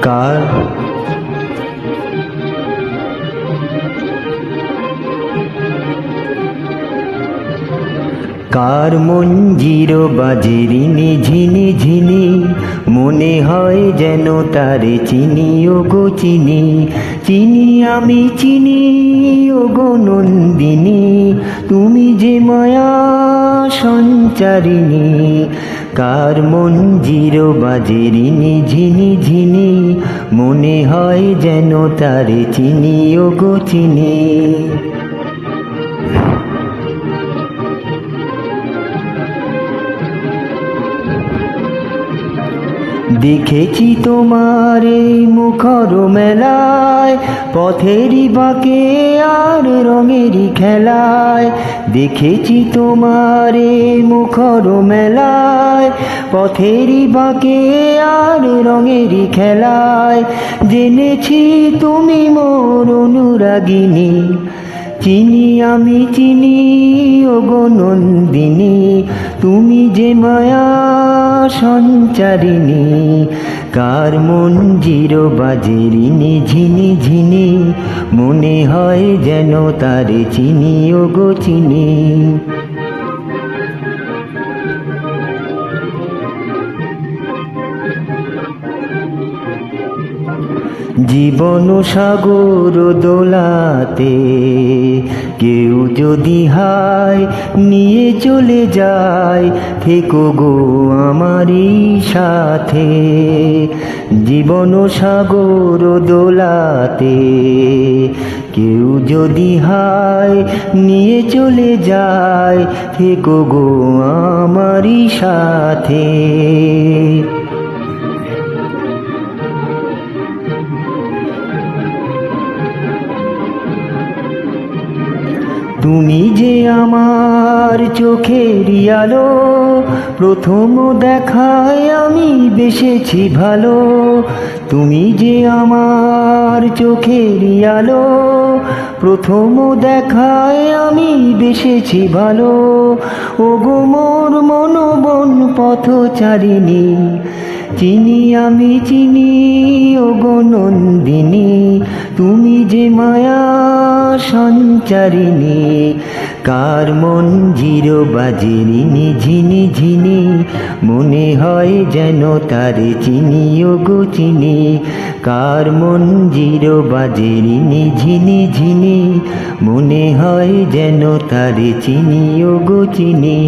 কার কার মঞ্জির বাজে রিনি ঝিনি ঝিনি, মনে হয় যেন তারে চিনি ও গো চিনি। চিনি আমি চিনি ও গো নন্দিনী, তুমি যে মায়া সঞ্চারিণী। কার মঞ্জির বাজে রিনি ঝিনি ঝিনি, মনে হয় যেন তারে চিনি ও গো চিনি। দেখেছি তোমার এই মুখর মেলায়, পথেরই বাঁকে আর রঙেরই খেলায়। দেখেছি তোমার এই মুখর মেলায়, পথেরই বাঁকে আর রঙেরই খেলায়। জেনেছি তুমি মোর অনুরাগিনী, চিনি আমি চিনি ও গো নন্দিনী, তুমি যে মায়া সঞ্চারিণী। কার মঞ্জির বাজে রিনি ঝিনি ঝিনি, মনে হয় যেন তারে চিনি ও গো চিনি। জীবন সাগর দোলাতে কেউ যদি হায় নিয়ে চলে যায়, থেকো গো আমারই সাথে। জীবন সাগর দোলাতে কেউ যদি হায় নিয়ে চলে যায়, থেকো গো আমারই সাথে। তুমি যে আমার চোখের আলো, প্রথম দেখায় আমি বেসেছি ভালো। তুমি যে আমার চোখের আলো, প্রথম দেখায় আমি বেসেছি ভালো। ও গো মোর মনোবন পথচারিণী, চিনি আমি চিনি ও গো নন্দিনী, তুমি যে মায়া সঞ্চারিণী। কার মঞ্জির বাজে রিনি ঝিনি ঝিনি, মনে হয় যেন তারে চিনি ও গো চিনি। কার মঞ্জির বাজে রিনি ঝিনি ঝিনি, মনে হয় যেন তারে চিনি ও গো চিনি।